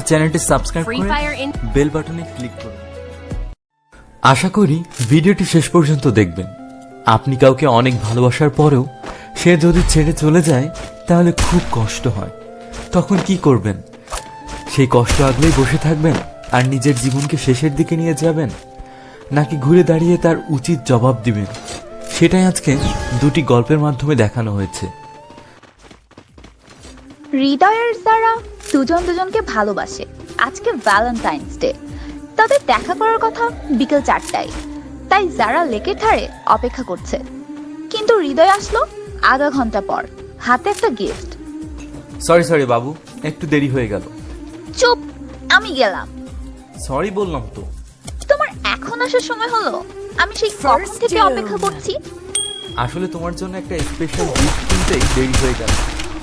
আমাদের চ্যানেলটি সাবস্ক্রাইব করে বেল বাটনে ক্লিক করুন। আশা করি ভিডিওটি শেষ পর্যন্ত দেখবেন। আপনি কাউকে অনেক ভালোবাসার পরেও সে যদি ছেড়ে চলে যায় তাহলে খুব কষ্ট হয়। তখন কি করবেন? সেই কষ্ট আগলেই বসে থাকবেন আর নিজের জীবনকে শেষের দিকে নিয়ে যাবেন, নাকি ঘুরে দাঁড়িয়ে তার উচিত জবাব দিবেন? সেটাই আজকে দুটি গল্পের মাধ্যমে দেখানো হয়েছে। হৃদয়ের যারা দুজন দুজনকে ভালোবাসে। আজকে ভ্যালেন্টাইন্স ডে, তাদের দেখা করার কথা বিকেল 4টায়। তাই যারা লেকের ধারে অপেক্ষা করছে, কিন্তু হৃদয় আসলো আধা ঘন্টা পর, হাতে একটা গিফট। সরি বাবু, একটু দেরি হয়ে গেল। চুপ, আমি গেলাম। সরি বললাম তো। তোমার এখন আসার সময় হলো? আমি সেই কখন থেকে অপেক্ষা করছি। আসলে তোমার জন্য একটা স্পেশাল গিফট কিনতেই দেরি হয়ে গেল।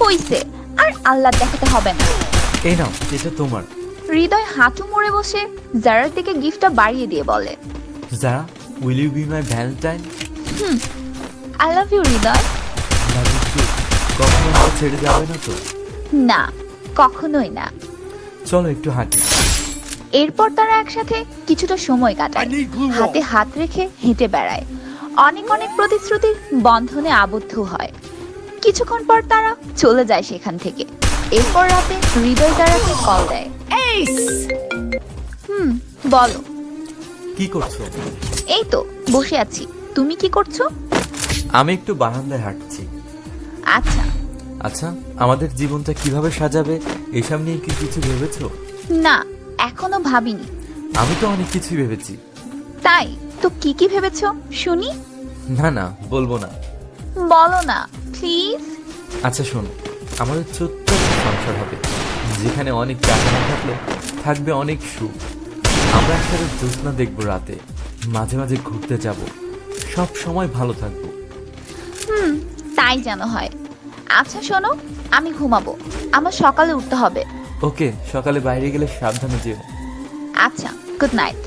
হইছে, আর আল্লাহ দেখাতে হবে না। এই নাও, এটা তোমার। হৃদয় হাঁটু মুড়ে বসে জারার দিকে গিফটটা বাড়িয়ে দিয়ে বলে, Zara, will you be my valentine? I love you হৃদয়। কখনো আমাকে ছেড়ে যাবে না তো? না, কখনোই না। চলো একটু হাঁটি। এরপর তারা একসাথে কিছুটা সময় কাটায়, হাতে হাত রেখে হেঁটে বেড়ায়, অনেক অনেক প্রতিশ্রুতির বন্ধনে আবদ্ধ হয়। কিছুক্ষণ পর তারা চলে যায় সেখান থেকে। এরপর রাতে হৃদয় তারাকে কল দেয়। বলো। কি করছো? এই তো বসে আছি, তুমি কি করছো? আমি একটু বারান্দায় হাঁটছি। আচ্ছা। আচ্ছা, আমাদের জীবনটা কিভাবে সাজাবে এসব নিয়ে কি কিছু ভেবেছো? না, এখনো ভাবিনি। আমি তো অনেক কিছু ভেবেছি। তাই তো কি কি ভেবেছো শুনি? না, বলবো না। বলো না প্লিজ। আচ্ছা শোনো, আমাদের ছোট্ট একটা সংসার হবে, যেখানে অনেক টাকা না থাকলে থাকবে অনেক সুখ। আমরা একসাথে জ্যোৎস্না দেখবো রাতে, মাঝে মাঝে ঘুরতে যাব, সব সময় ভালো থাকবো। তাই যেন হয়। আচ্ছা শোনো, আমি ঘুমাবো, আমার সকালে উঠতে হবে। ওকে, সকালে বাইরে গেলে সাবধানে যেও। আচ্ছা, গুড নাইট।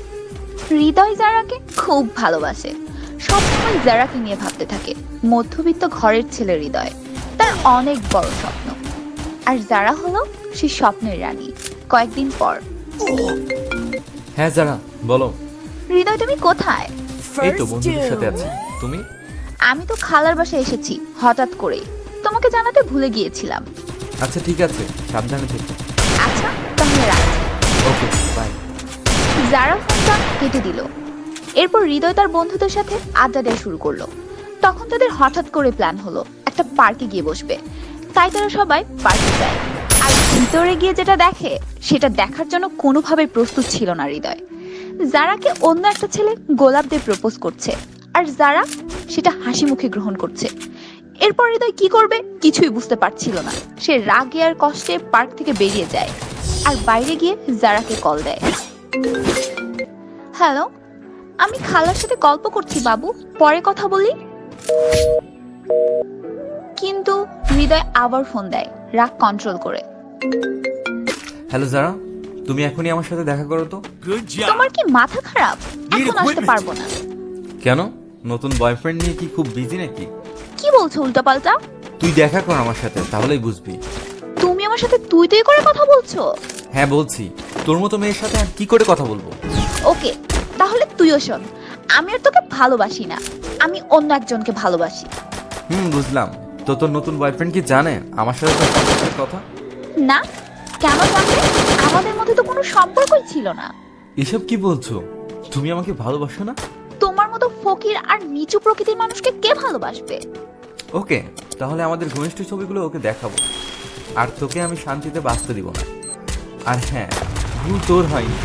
হৃদয় জারাকে খুব ভালোবাসে, সবসময় জারাকে নিয়ে ভাবতে থাকে। মধ্যবিত্ত ঘরের ছেলে হৃদয়, তার অনেক বড় স্বপ্ন, আর জারা হলো সে স্বপ্নের রানী। কয়েকদিন পর। হ্যাঁ যারা, বলো। হৃদয় তুমি কোথায়? এই তো বন্ধুদের সাথে আছি। তুমি? আমি তো খালার বাসায় এসেছি হঠাৎ করেই, তোমাকে জানাতে ভুলে গিয়েছিলাম। আচ্ছা ঠিক আছে, সাবধানে থেকো। আচ্ছা তাহলে রাখছি। Okay bye. যারা ফোনটা কেটে দিল। এরপর হৃদয় তার বন্ধুদের সাথে আড্ডা দেওয়া শুরু করলো। তখন তাদের হঠাৎ করে প্ল্যান হলো একটা পার্কে গিয়ে বসবে। তাই তারা সবাই পার্কে যায়। আর ভিতরে গিয়ে যেটা দেখে সেটা দেখার জন্য কোনোভাবে প্রস্তুত ছিল না হৃদয়। যারাকে অন্য একটা ছেলে গোলাপ দিয়ে প্রপোজ করছে, আর যারা সেটা হাসি মুখে গ্রহণ করছে। এরপর হৃদয় কি করবে কিছুই বুঝতে পারছিল না। সে রাগে আর কষ্টে পার্ক থেকে বেরিয়ে যায়, আর বাইরে গিয়ে যারাকে কল দেয়। হ্যালো, আমি খালার সাথে গল্প করছি বাবু, পরে কথা বলি। কিন্তু হৃদয় আবার ফোন দেয় রাগ কন্ট্রোল করে। হ্যালো যারা, তুমি এখনই আমার সাথে দেখা করো তো। তোমার কি মাথা খারাপ? এখন আসতে পারবো না। কেন? নতুন বয়ফ্রেন্ড নিয়ে কি খুব বিজি নাকি? কি বলছো উল্টাপাল্টা? তুই দেখা কর আমার সাথে, তাহলেই বুঝবি। তুমি আমার সাথে তুই তুই করে কথা বলছো? হ্যাঁ বলছি, তোর মতো মেয়ের সাথে আর কি করে কথা বলবো। ওকে, তাহলে তুইও শোন। আমি আর তোকে ভালোবাসি না, আমি অন্য একজনকে ভালোবাসি। বুঝলাম। তো তোর নতুন বয়ফ্রেন্ড কি জানে আমার সাথে তোর সম্পর্কের কথা? না, কেন জানবে? আমাদের মধ্যে তো কোনো সম্পর্কই ছিল না। এসব কি বলছো? তুমি আমাকে ভালোবাসো না? তোমার মতো ফকির আর নিচু প্রকৃতির মানুষকে কে ভালোবাসবে? ওকে, তাহলে আমাদের ঘনিষ্ঠ ছবিগুলো ওকে দেখাবো, আর তোকে আমি শান্তিতে বাঁচতে দিব না। আর হ্যাঁ, ভুল তোর হয়নি,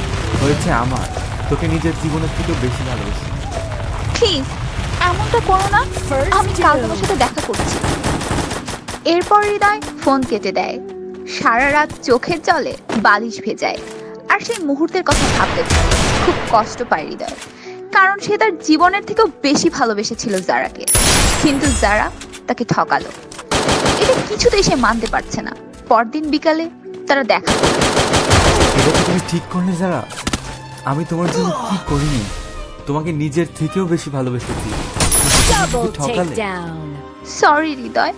হয়েছে আমার। তোকে নিজের জীবনের থেকে বেশি ভালোবাসি। প্লিজ এমনটা করো না, আমি কাল তোমার সাথে দেখা করছি। এরপর হৃদয় ফোন কেটে দেয়। সারা রাত চোখের জলে বালিশ ভেজায়, আর সেই মুহূর্তের কথা ভাবতে থাকে। খুব কষ্ট পায় হৃদয়, কারণ সে তার জীবনের থেকেও বেশি ভালোবেসেছিল যারাকে, কিন্তু যারা তাকে ঠকালো। এটা কিছুতেই সে মানতে পারছে না। পরদিন বিকালে তারা দেখা করল। এটা কি তুমি ঠিক করলে যারা? আমি তোমার জন্য কি করিনি? তোমাকে নিজের থেকেও বেশি ভালোবেসেছি। ঠকালে। সরি হৃদয়,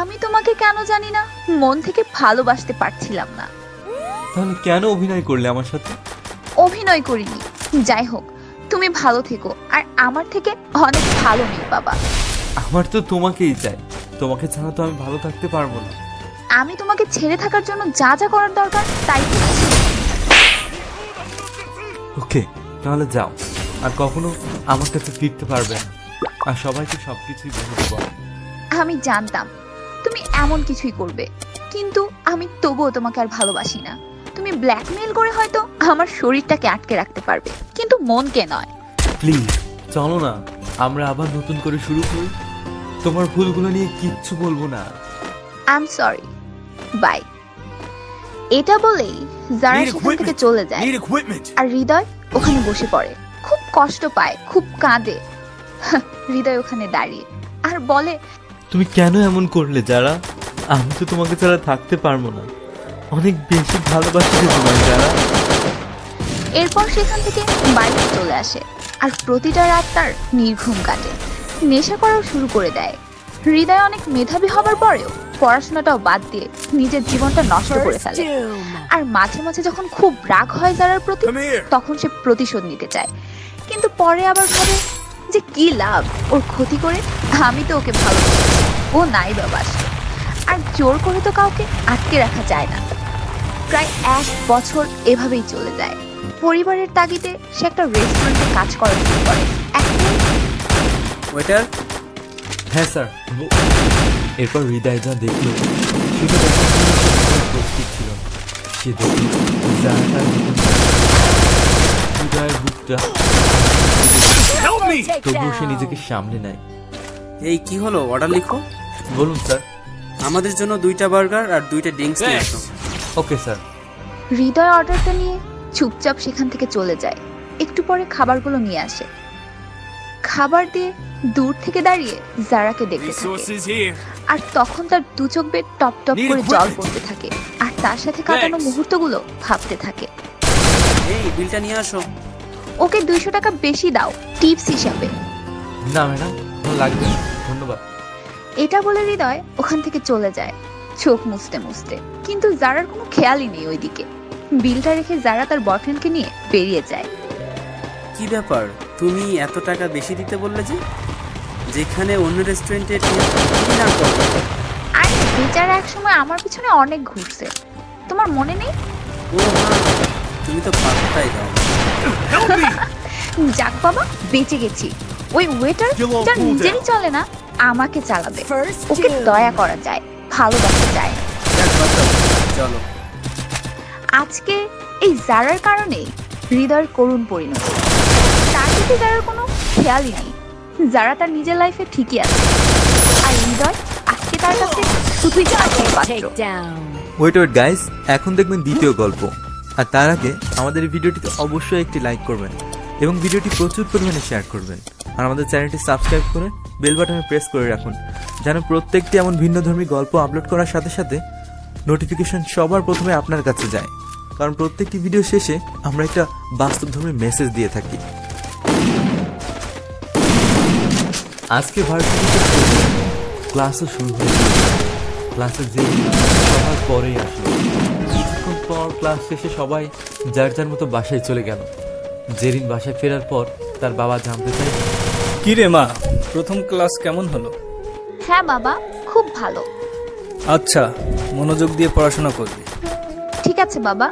আমি তোমাকে কেন জানি না মন থেকে ভালোবাসতে পারছিলাম না। তাহলে কেন অভিনয় করলে আমার সাথে? অভিনয় করিনি। যাই হোক, তুমি ভালো থেকো, আর আমার থেকে অনেক ভালো মেয়ে বাবা। আমার তো তোমাকেই চাই, তোমাকে ছাড়া তো আমি ভালো থাকতে পারবো না। আমি তোমাকে ছেড়ে থাকার জন্য যা যা করার দরকার তাই করছি। ওকে, তাহলে যাও, আর কখনো আমার কাছে ফিরতে পারবে না, আর সবাইকে সবকিছুই বলে দেবো। আমি জানতাম তুমি এমন কিছুই করবে, কিন্তু আমি তবুও তোমাকে আর ভালোবাসি না। তুমি ব্ল্যাকমেল করে হয়তো আমার শরীরটাকে আটকে রাখতে পারবে, কিন্তু মনকে নয়। প্লিজ চলো না, আমরা আবার নতুন করে শুরু করি। তোমার ভুলগুলো নিয়ে কিচ্ছু বলবো না। I am sorry, bye. এটা বলেই যারা সেখান থেকে চলে যায়, আর হৃদয় ওখানে বসে পড়ে, খুব কষ্ট পায়, খুব কাঁদে। হৃদয় ওখানে দাঁড়িয়ে আর বলে, তুমি কেন এমন করলে যারা? আমি তো তোমাকে ছাড়া থাকতে পারবো না, অনেক বেশি ভালোবাসি তোমার যারা। এরপর সেখান থেকে বাড়িতে চলে আসে, আর প্রতিটা রাত তার নির্ঘুম কাটে, নেশা করাও শুরু করে দেয়। হৃদয় অনেক মেধাবী হবার পরেও পড়াশোনাটাও বাদ দিয়ে নিজের জীবনটা নষ্ট করে ফেলে। আর মাঝে মাঝে যখন খুব রাগ হয় যারার প্রতি, তখন সে প্রতিশোধ নিতে চায়, কিন্তু পরে আবার ভাবে যে কি লাভ ওর ক্ষতি করে, আমি তো ওকে ভালোবাসি, ও নাই বাবাসে, আর জোর করে তো কাউকে আটকে রাখা যায় না। প্রায় 1 বছর এভাবেই চলে যায়। পরিবারের তাগিদে সে একটা রেস্টুরেন্টে কাজ করা শুরু করে। ওয়েটার। হ্যাঁ স্যার। এরপর হৃদয় যা দেখলো সেটা দেখার জন্য সে প্রস্তুত ছিল না। সে দেখল জানাটার হৃদয়ের বুকটা, তবুও সে নিজেকে সামনে নেয়। এই কি হলো, অর্ডার লিখো। বলুন স্যার। আমাদের জন্য 2টা বার্গার আর 2টা ড্রিঙ্কস নিয়ে আসো। Okay sir. হৃদয় অর্ডারটা নিয়ে চুপচাপ সেখান থেকে চলে যায়। একটু পরে খাবারগুলো নিয়ে আসে। খাবার দিয়ে দূর থেকে দাঁড়িয়ে জারাকে দেখতে থাকে, আর তখন তার দু চোখ বেয়ে টপ টপ করে জল পড়তে থাকে, আর তার সাথে কাটানো মুহূর্তগুলো ভাবতে থাকে। এই বিলটা নিয়ে আসো। ওকে 200 টাকা বেশি দাও টিপস হিসাবে। না ম্যাডাম, ভালো লাগবে না, ধন্যবাদ। এটা বলে হৃদয় ওখান থেকে চলে যায়, চোখ মুছতে মুছতে। কিন্তু জারার কোনো খেয়ালই নেই ওইদিকে। বিলটা রেখে জারা তার বয়ফ্রেন্ডকে নিয়ে বেরিয়ে যায়। কি ব্যাপার, তুমি এত টাকা বেশি দিতে বললে যে, যেখানে অন্য রেস্টুরেন্টে না করো? আর বেচারা একসময় আমার পিছনে অনেক ঘুরছে, তোমার মনে নেই? ও মা, তুমি তো পাত্তাই দাও। যাক বাবা, বেঁচে গেছি। ওই ওয়েটার যার নিজেরই চলে না, আমাকে চালাবে। ওকে দয়া করা যায়, ভালোবাসা যায়। যাক, বাঁচাও। চলো। আজকে এই জারার কারণেই হৃদয়ের করুণ পরিণতি। তার দিকে যারার কোনো খেয়ালই নেই। যারা তার নিজের লাইফে ঠিকই আছে, আর হৃদয় আজকে তার কাছে শুধুই আশীর পাত্র। ওয়েট ওয়েট গাইস, এখন দেখবেন দ্বিতীয় গল্প। আর তার আগে আমাদের এই ভিডিওটিতে অবশ্যই একটি লাইক করবেন এবং ভিডিওটি প্রচুর পরিমাণে শেয়ার করবেন, আর আমাদের চ্যানেলটি সাবস্ক্রাইব করে বেল বাটনে প্রেস করে রাখুন, যেন প্রত্যেকটি এমন ভিন্নধর্মী গল্প আপলোড করার সাথে সাথে নোটিফিকেশন সবার প্রথমে আপনার কাছে যায়, কারণ প্রত্যেকটি ভিডিও শেষে আমরা একটা বাস্তবধর্মী মেসেজ দিয়ে থাকি। আজকে ভার্সিটিতে ক্লাসও শুরু হয়েছে। ক্লাসে যে সবার পরেই আসলো। কিছুক্ষণ পর ক্লাস শেষে সবাই যার যার মতো বাসায় চলে গেল। জেরিন বাসায় ফেরার পর তার বাবা জানতে চায়, কি রে মা, প্রথম ক্লাস কেমন হলো? হ্যাঁ বাবা, খুব ভালো। আচ্ছা, মনোযোগ দিয়ে পড়াশোনা করবি। ঠিক আছে বাবা।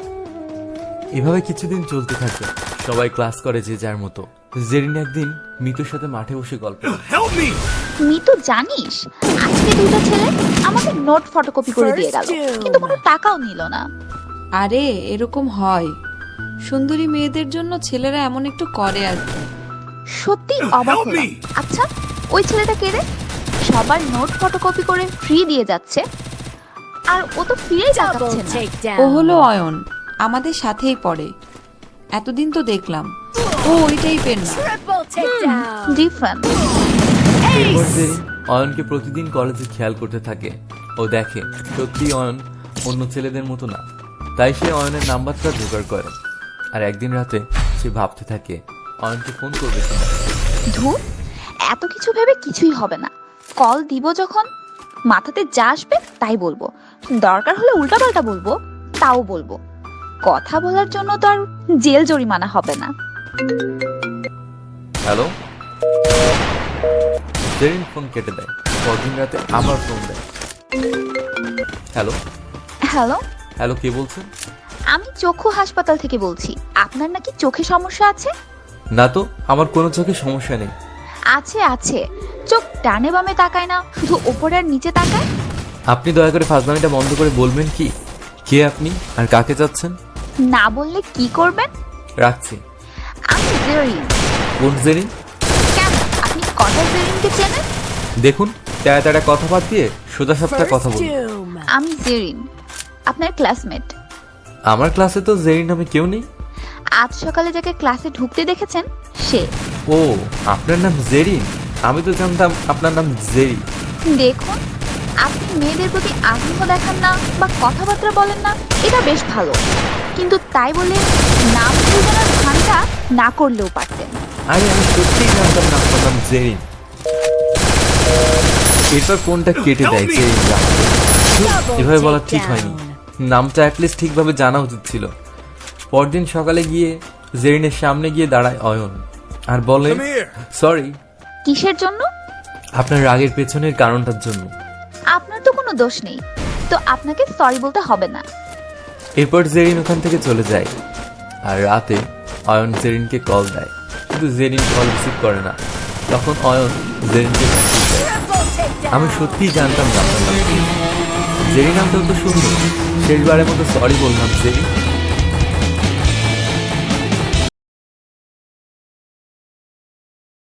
এভাবে কিছুদিন চলতে থাকে। সবাই ক্লাস করে যে যার মতো। জেরিন একদিন মিতুর সাথে মাঠে বসে গল্প করে। মিতু, জানিস আজকে 2টা ছেলে আমাদের নোট ফটোকপি করে দিয়ে গেল, কিন্তু কোনো টাকাও নিল না। আরে এরকম হয়, সুন্দরী মেয়েদের জন্য ছেলেরা এমন একটু করে আর কি। সত্যি অবাক হলাম। আচ্ছা, ওই ছেলেটা কে রে? সবার নোট ফটোকপি করে ফ্রি দিয়ে যাচ্ছে, আর ও তো ফিরেই যাচ্ছে না। ও হলো অয়ন, আমাদের সাথেই পড়ে। এতদিন তো দেখলাম ও ওই টাইপের না। ডিফারেন্ট। এরপর জেরিন অয়নকে প্রতিদিন কলেজে খেয়াল করতে থাকে। ও দেখে সত্যি অয়ন অন্য ছেলেদের মতো না, তাই সে অয়নের নাম্বারটা জোগাড় করে। আর একদিন রাতে সে ভাবতে থাকে অয়নকে ফোন করবে কিনা। ধুর, এত কিছু ভেবে কিছুই হবে না। কল দিব যখন, মাথাতে যা আসবে তাই বলবো। দরকার হলে উল্টাপাল্টা বলবো, তাও বলবো। কথা বলার জন্য তো আর জেল জরিমানা হবে না। হ্যালো। জেরিন ফোন কেটে দেয়। পরদিন রাতে আবার ফোন দেয়। হ্যালো। হ্যালো, হ্যালো, কে বলছেন? আমি চক্ষু হাসপাতাল থেকে বলছি। আপনার নাকি চোখে সমস্যা আছে? না তো, আমার কোনো চোখে সমস্যা নেই। আছে আছে, চোখ ডানে বামে তাকায় না, শুধু ওপরে আর নিচে তাকায়। আপনি দয়া করে ফাজলামিটা বন্ধ করে বলবেন কি কে আপনি আর কাকে যাচ্ছেন? না বললে কি করবেন? রাখছি। আমি জেরিন। কোন জেরিন? কেন, আপনি কটা জেরিনকে চেনেন? দেখুন, তেড়া কথা বাদ দিয়ে সোজা সাপটা কথা বলুন। আমি জেরিন, আপনার ক্লাসমেট। আমার ক্লাসে তো জেরিন নামে কেউ নেই। আজ সকালে যাকে ক্লাসে ঢুকতে দেখেছেন সে। ও, আপনার নাম জেরিন? আমি তো জানতাম আপনার নাম জেরি। দেখুন, আপনি মেয়েদের প্রতি আগ্রহ দেখান না বা কথাবার্তা বলেন না, এটা বেশ ভালো, কিন্তু তাই বলে নাম পরিচয়ের ভানটা না করলেও পারতেন। আরে আমি সত্যিই জানতাম না আপনার নাম জেরিন। এরপর ফোনটা কেটে দেয় জেরিন। এভাবে বলা ঠিক হয়নি, নামটা অ্যাটলিস্ট ঠিকভাবে জানা উচিত ছিল। পরদিন সকালে গিয়ে জেরিনের সামনে গিয়ে দাঁড়ায় অয়ন আর বলে, সরি। কিসের জন্য? আপনার রাগের পেছনের কারণটার জন্য। আপনার তো কোনো দোষ নেই, তো আপনাকে সরি বলতে হবে না। এরপর জেরিন ওখান থেকে চলে যায়। আর রাতে অয়ন জেরিনকে কল দেয়, কিন্তু জেরিন কল রিসিভ করে না। তখন অয়ন জেরিনকে মেসেজ দেয়, আমি সত্যিই জানতাম না আপনার নাম কি। জেরিন নামটা তো সুন্দর। শেষবারের মতো সরি বললাম জেরিন।